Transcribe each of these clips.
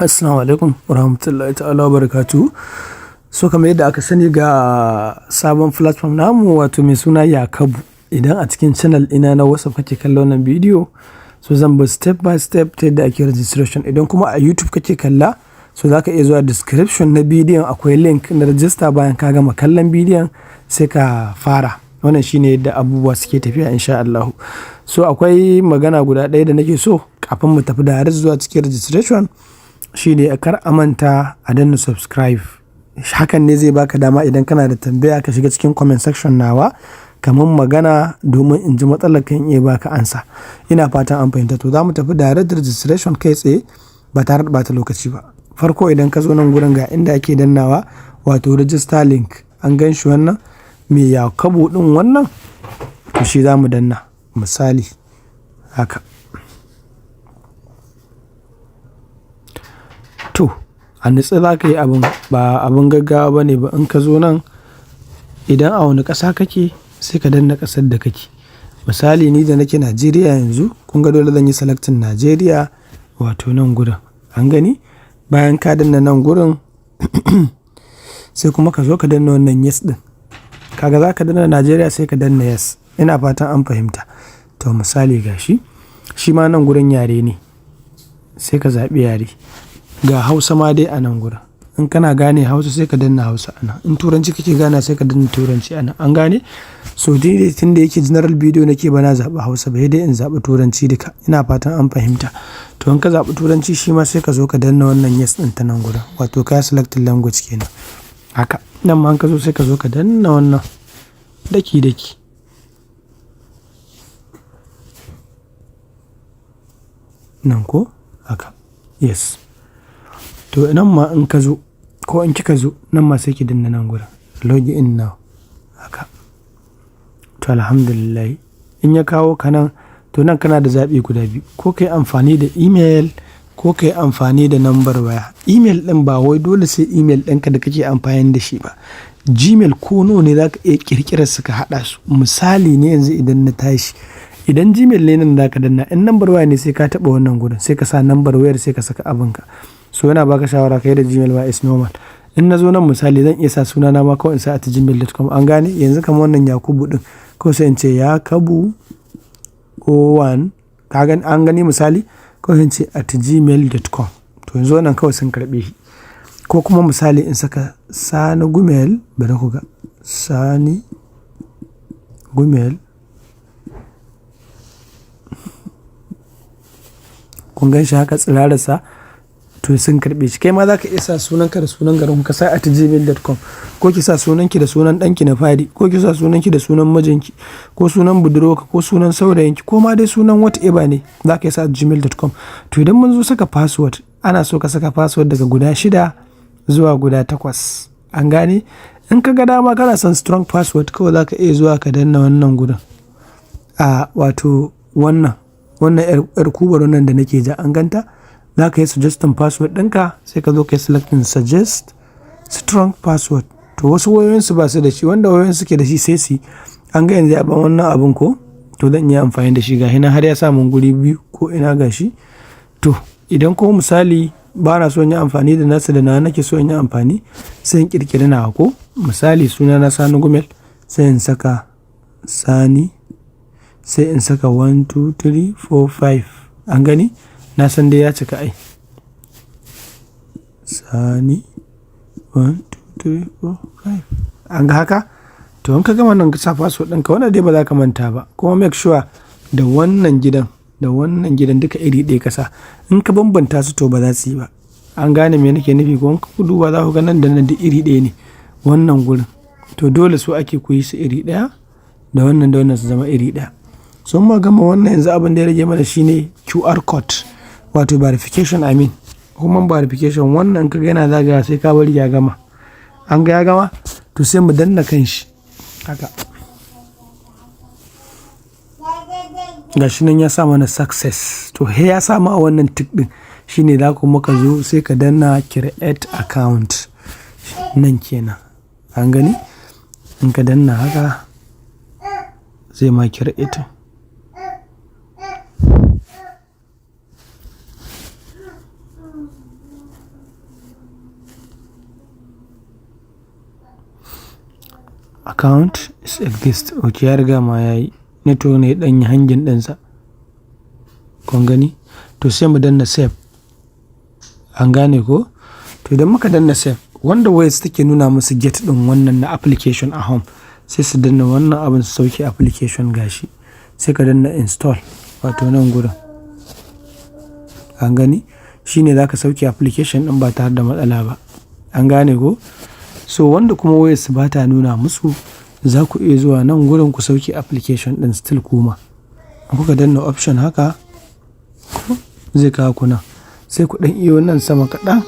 Assalamu alaikum warahmatullahi ta'ala wabarakatuh. So kamar yadda aka sani ga sabon platform namu wato mai suna Yakabu. Idan a cikin channel ina na WhatsApp kake kallon wannan bidiyo, so zan bi step by step ta yadda ake registration. Idan kuma a YouTube kake kalla, so za ka iya zuwa description na bidiyon akwai link na register bayan ka gama kallon bidiyon sai ka fara. Wannan shine yadda abubuwa suke tafiya insha Allah. So akwai magana guda ɗaya da nake so kafin mu tafi da zuwa cikin registration. Shi ne kar a manta a danna subscribe. Hakan ne zai baka dama idan kana da tambaya ka shiga cikin comment section nawa kamar magana domin in ji matsalar kan iya baka ansa. Ina fatan an fahimta. To za mu tafi da registration kai tsaye ba tare da bata lokaci ba. Farko idan ka zo nan gurin ga inda ake dannawa wato register link, an gan shi wannan mai Yakabu din wannan, to shi za mu danna misali haka. To, a nutse za ka yi abin, ba abin gaggawa ba ne ba. In ka zo nan idan a wani ƙasa kake sai ka danna ƙasar da kake. Misali ni da nake Najeriya yanzu, kun ga dole zan yi selecting Najeriya wato nan gurin. An gani? Bayan ka danna nan gurin sai kuma ka zo ka danna wannan yes ɗin. Kaga za ka danna Najeriya sai ka danna yes. Ina fatan an fahimta. To misali gashi, shi ma nan gurin yare ne. Sai ka zaɓi yare. Ga Hausa ma dai a nan gurin. In kana gane Hausa sai ka danna Hausa a nan. In Turanci kake gane sai ka danna Turanci a nan. An gane? So dai tun da yake general video nake ba na zaɓi Hausa ba, dai in zaɓi Turanci duka. Ina fatan an fahimta. To in ka zaɓi Turanci shi ma sai ka zo ka danna wannan yes ɗin ta nan gurin. Wato ka select language kenan. Haka. Nan ma in ka zo sai ka zo ka danna wannan daki. Nan ko? Haka. Yes. To nan ma in ka zo ko in kika zo nan ma sai ki danna nan gurin log in now haka. To alhamdulillah in ya kawo ka nan, to nan kana da zaɓi guda biyu, ko kai amfani da email ko kai amfani da number waya. Email ɗin ba wai dole sai email ɗinka da kake amfani da shi ba. Gmail ko nawa ne za ka iya ƙirƙirar su ka haɗa su. Misali ne yanzu idan na tashi, idan Gmail ne nan da ka danna, in number waya ne sai ka taɓa wannan gurin sai ka sa number wayar sai ka saka abinka. So yana baka shawara kai da Gmail ba is normal. In na zo nan misali zan iya sa sunana ma kawai in sa @gmail.com. An gane? Yanzu kamar wannan Yakubu din ko sai in ce Yakabu 01, ka gani an gani misali ko in ce @gmail.com. To yanzu wannan kawai sun karbe shi. Ko kuma misali in saka Sani Gumel, bari ku ga Sani Gumel. Kun gan shi haka tsirararsa, to sun karbe shi. Kai ma za ka iya sa sunanka da sunan garin ka sa @gmail.com, ko ki sa sunanki da sunan ɗanki na fari, ko ki sa sunanki da sunan mijinki, ko sunan budurwarka, ko sunan saurayinki, ko ma dai sunan whatever ne za ka iya sa @gmail.com. To idan mun zo saka password, ana so ka saka password daga guda 6 zuwa guda 8. An gane? In ka ga dama kana son strong password, kawai za ka iya zuwa ka danna wannan gurin. Wato wannan yar kubar nan da nake ja, an ganta? Za ka yi suggesting password ɗinka sai ka zo ka yi selecting suggest strong password. To wasu wayoyinsu ba su da shi, wanda wayoyin suke da shi sai su. An ga yanzu ban wannan abin ko? To zan yi amfani da shi ga hina har ya samun guri biyu ko ina ga shi. To idan ko misali ba na so in yi amfani da nasu da na nake so in yi amfani, sai in ƙirƙiri nawa ko? Misali suna na Sani Gumel, sai in saka Sani, sai in saka 1 2 3 4 5. An gani? Na san dai ya cika ai. Sani 1 2 3 4 5. An ga haka? To in ka gama nan ka sa password ɗinka, wannan dai ba za ka manta ba. Kuma make sure da wannan gidan duka iri ɗaya ka sa. In ka bambanta su to ba za su yi ba. An gane me nake nufi ko? In ka duba za ku ga nan da nan duk iri ɗaya ne wannan gurin. To dole su ake koyi su iri ɗaya da wannan su zama iri ɗaya. Sun ma gama wannan, yanzu abin da ya rage mana shine QR code, wato verification kuma verification wannan kaga yana zagaya sai ka bari ya gama. An ga ya gama? To sai mu danna kan shi haka. Gashi nan ya sa mana success. To he ya sa ma wannan tick din shine za ku maka zo sai ka danna create account nan kenan. An gani? In ka danna haka zai ma create. account is exist. Ok, ya riga ma ya yi network ne ɗan yi hangin ɗinsa, kun gani. To sai mu danna save, an gane ko. To idan muka danna save, wanda wayas take nuna musu get ɗin wannan na application a home, sai su danna wannan abin su sauke application gashi, sai ka danna install, wato nan gurin, an gani. Shine za ka sauke application ɗin ba tare da matsala ba, an gane ko. So wanda kuma wayarsu ba ta nuna musu, za ku iya zuwa nan gurin ku sauke application ɗin still kuma. Kuka danna option haka, zai kawo ku nan, sai ku ɗan iyo nan sama kaɗan.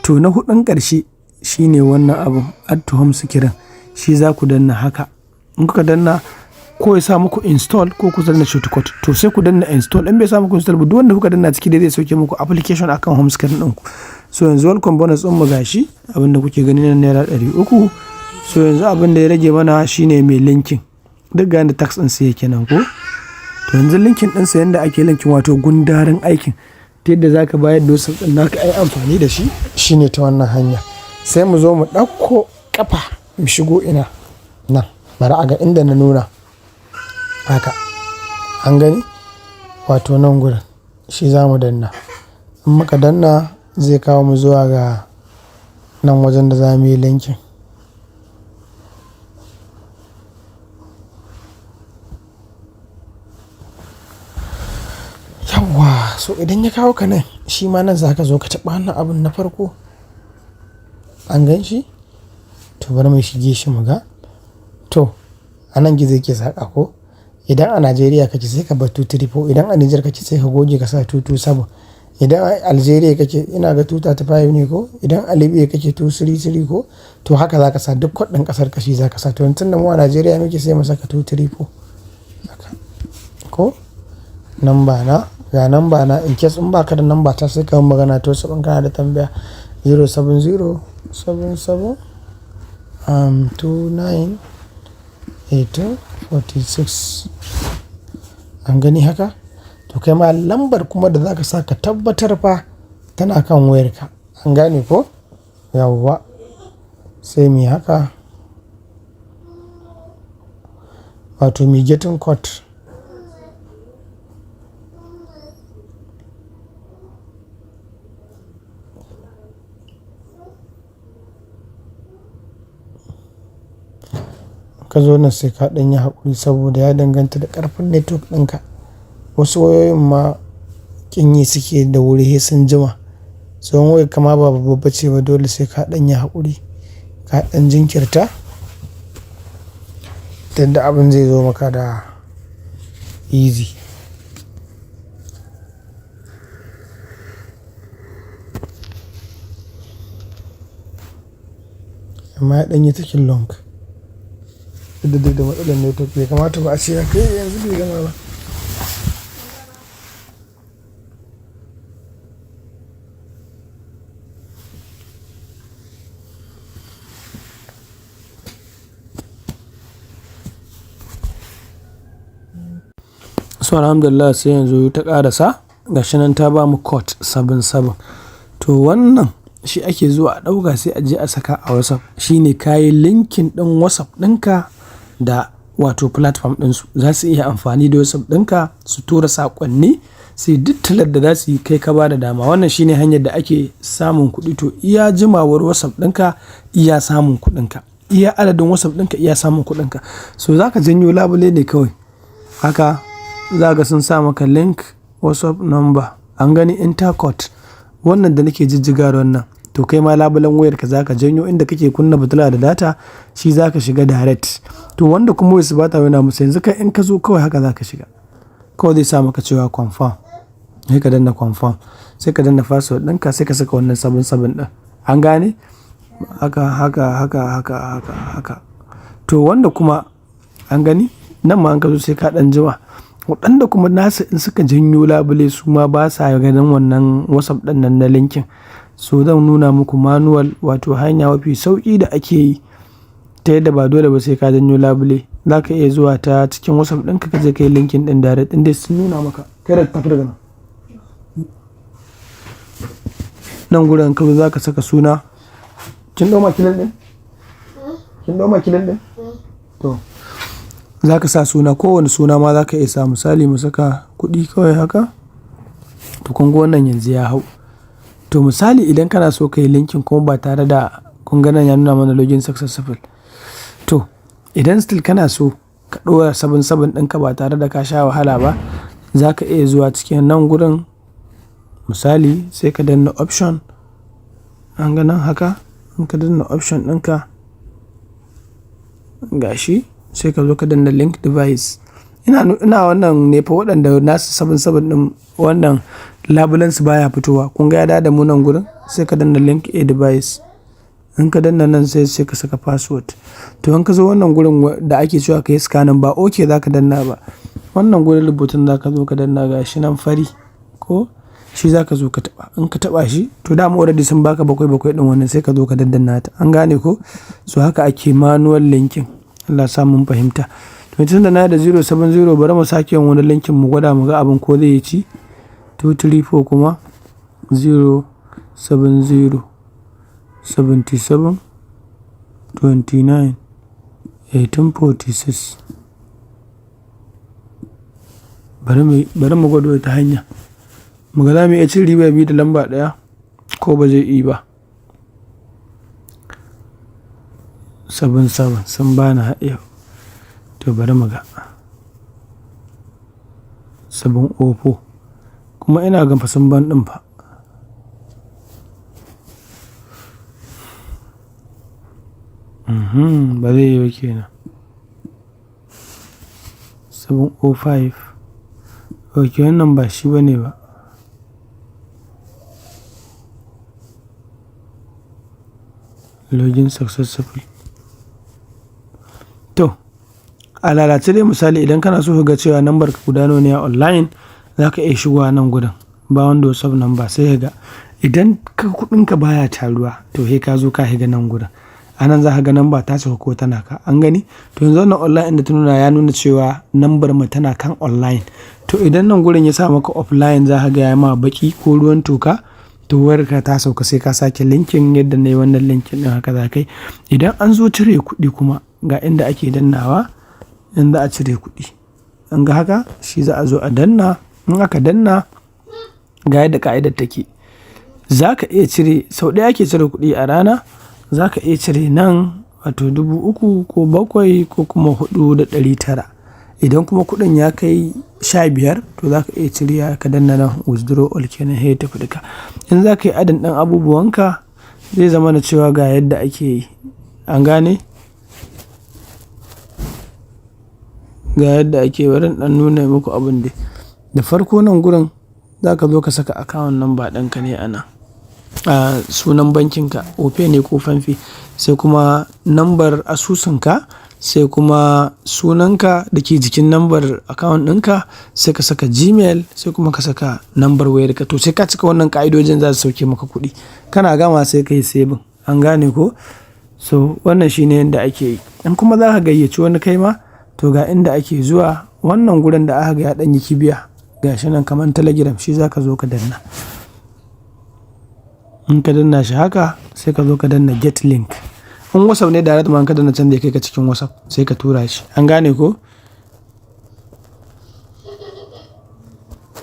To na hudun ƙarshe shine wannan abun add to home screen, shi za ku danna haka. In kuka danna, ko ya sa muku install ko ku danna shortcut, to sai ku danna install. In bai sa muku install ba, duk wanda kuka danna ciki dai zai sauke muku application akan home screen ɗinku. So yanzu welcome bonus ɗin mu gashi, abinda kuke gani na naira 300. So yanzu abin da ya rage mana shine mai linkin, duk ga yanda tax ɗin sa yake nan ko. To yanzu linkin ɗin sa yanda ake linkin, wato gundarin aikin ta yadda zaka bayar da wasu ɗin naka ai amfani da shi, shine ta wannan hanya. Sai mu zo mu ɗauko ƙafa mu shigo ina nan, bari a ga inda na nuna haka, an gani, wato nan gurin shi za mu danna. In muka danna zai kawo mu zuwa ga nan wajen da za mu yi linkin. Yawwa, so idan ya kawo ka nan, shi ma nan za ka zo ka taɓa wannan abin na farko, an gan shi. To bari mu shige shi mu ga. To a nan gizo yake saƙa ko. Idan a Najeriya kake sai ka bar 234, idan a Nijar kake sai ka goge ka sa 227, idan a Algeria kake ina ga 235 ne ko, idan a Libya kake 233 ko. To haka za ka sa duk kod ɗin ƙasar ka shi za ka sa. To tun da mu a Najeriya muke sai mu saka 234 haka ko. Namba na, ga namba na, in case in baka da namba ta sai ka yi magana to sabon kana da tambaya 070 77 29 18 46, an gani haka. To kai ma lambar kuma da za ka sa ka tabbatar fa tana kan wayarka, an gane ko. Yawwa, sai mu haka, wato mi getting code. Ka zo nan sai ka ɗan yi haƙuri saboda ya danganta da ƙarfin network ɗinka. Wasu wayoyin ma ƙin yi suke da wuri sai sun jima. Tsawon wayar kama ba babba ce ba, dole sai ka ɗan yi haƙuri, ka ɗan jinkirta, ta yadda abin zai zo maka da easy. Amma ya ɗan yi taking long. Da matsalar network bai kamata ba a ce ya kai yanzu bai gama ba. So alhamdulillah sai yanzu ta ƙarasa, gashi nan ta ba mu code 77. To wannan shi ake zuwa a ɗauka sai a je a saka a WhatsApp. Shine kayi linkin ɗin WhatsApp ɗinka da wato platform ɗinsu, za su iya amfani da WhatsApp ɗinka su tura saƙonni, sai duk talar da za su yi kai ka ba da dama. Wannan shine hanyar da ake samun kuɗi. To iya jimawar WhatsApp ɗinka iya samun kuɗinka, iya adadin WhatsApp ɗinka iya samun kuɗinka. So za ka janyo labule ne kawai haka, za ka sun sa maka link WhatsApp number, an gani intercode wannan da nake jijjiga da wannan. To kai ma labulen wayarka za ka janyo inda kake kunna fitila da data, shi za ka shiga direct. To wanda kuma wayarsu ba ta nuna musu, yanzu kai in ka zo kawai haka za ka shiga, kawai zai sa maka cewa confirm, sai ka danna confirm, sai ka danna password ɗinka, sai ka saka wannan 77 ɗin, an gane haka. To wanda kuma an gani nan ma an ka zo sai ka ɗan jima. Waɗanda kuma nasu in suka janyo labule su ma ba sa ganin wannan WhatsApp ɗin nan na linkin. So zan nuna muku manual, wato hanya mafi sauƙi da ake yi ta yadda ba dole ba sai ka janyo labule. Za ka iya zuwa ta cikin WhatsApp ɗinka ka je ka yi linkin ɗin direct, inda sun nuna maka kai da tafi daga nan gurin. Kawai za ka saka suna. Kin ɗau makilin ɗin? To za ka sa suna, kowane suna ma za ka iya sa. Misali mu saka kuɗi kawai haka. To kun ga wannan yanzu ya hau. To misali idan kana so ka yi linkin kuma ba tare da kun ga nan ya nuna mana login successful. To idan still kana so ka ɗora 77 ɗinka ba tare da ka sha wahala ba, za ka iya zuwa cikin nan gurin misali sai ka danna option. An ga nan haka, in ka danna option ɗinka gashi sai ka zo ka danna link device. Ina wannan ne fa waɗanda nasu 77 ɗin wannan labulensu baya fitowa. Kun ga ya da mu nan gurin sai ka danna link a device. In ka danna nan sai ka saka password. To in ka zo wannan gurin da ake cewa ka yi scanning ba OK za ka danna ba. Wannan gurin rubutun za ka zo ka danna gashi nan fari ko shi za ka zo ka taɓa. In ka taɓa shi to dama already sun baka 7 ɗin wannan sai ka zo ka daddanna ta. An gane ko? So haka ake manual linking. Allah sa mun fahimta. To tun da na da 070 bari mu sake yin wani linkin mu gwada mu ga abin ko zai ci. 234 kuma 070 77 29 1846. Bari mu gwado ta hanya. Mu ga za mu iya cin riba biyu da lamba ɗaya ko ba zai yi ba. 77 sun bani haɗewa. To bari mu ga 704 kuma ina ga sun ban ɗin fa. Ba zai yi ba kenan. 705 ok wannan ba shi bane ba. Login successful. To a lalace dai misali idan kana so ka ga cewa number ka guda nawa ne a online, za ka iya shigowa nan gurin ba wanda WhatsApp number sai ka ga idan kuɗinka baya taruwa to sai ka zo ka shiga nan gurin. A nan za ka ga number ta cika ko tana ka. An gani? To yanzu wannan online inda ta nuna ya nuna cewa number mu tana kan online. To idan nan gurin ya sa maka offline za ka ga ya ma baki ko ruwan toka. To wayarka ta sauka sai ka sake linkin yadda na yi wannan linkin ɗin haka za ka yi. Idan an zo cire kuɗi kuma ga inda ake dannawa in za a cire kuɗi. An ga haka shi za a zo a danna. In aka danna ga yadda ka'idar take. Za ka iya cire sau ɗaya ake cire kuɗi a rana. Za ka iya cire nan wato 3,000 ko 7 ko kuma 4,900. Idan kuma kuɗin ya kai 15 to za ka iya cire ka danna nan withdrawal kenan sai tafi duka. In za ka yi adin ɗan abubuwanka zai zama na cewa ga yadda ake yi. An gane? Ga yadda ake bari ɗan nuna muku abin da farko nan gurin za ka zo ka saka account number ɗinka ne a nan. Sunan bankinka Opay ne ko Famfe, sai kuma nambar asusunka, sai kuma sunanka da ke jikin nambar account ɗinka, sai ka saka Gmail, sai kuma ka saka nambar wayarka. To sai ka cika wannan ka'idojin za su sauke maka kuɗi. Kana gama sai ka yi saving. An gane ko? So wannan shine yadda ake yi. In kuma za ka gayyaci wani kai ma to ga inda ake zuwa wannan gurin da aka ga ya ɗan yi kibiya gashi nan kamar Telegram shi za ka zo ka danna. In ka danna shi haka sai ka zo ka danna get link. In WhatsApp ne direct ma ka danna can da kai ka cikin WhatsApp sai ka tura shi. An gane ko?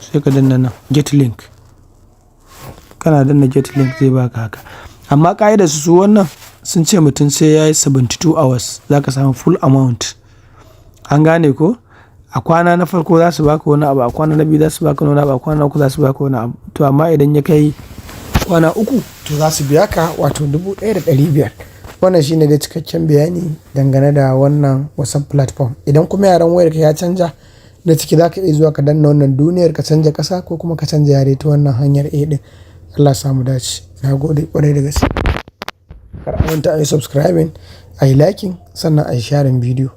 Sai ka danna nan get link. Kana danna get link zai baka haka. Amma ƙa'idar su wannan sun ce mutum sai ya yi 72 hours za ka samu full amount. An gane ko? A kwana na farko za su baka wani abu, a kwana na biyu za su baka wani abu, a kwana na uku za su baka wani abu. To amma idan ya kai kwana 3 to za su biya ka wato 1,500. Wannan shine da cikakken bayani dangane da wannan WhatsApp platform. Idan kuma yaran wayarka ya canja da ciki za ka iya zuwa ka danna wannan duniyar ka canja ƙasa ko kuma ka canja yare ta wannan hanyar ɗin. Allah samu dace. Na gode ƙwarai da gaske. Kar a manta a yi subscribing, a yi liking sannan a yi sharing bidiyo.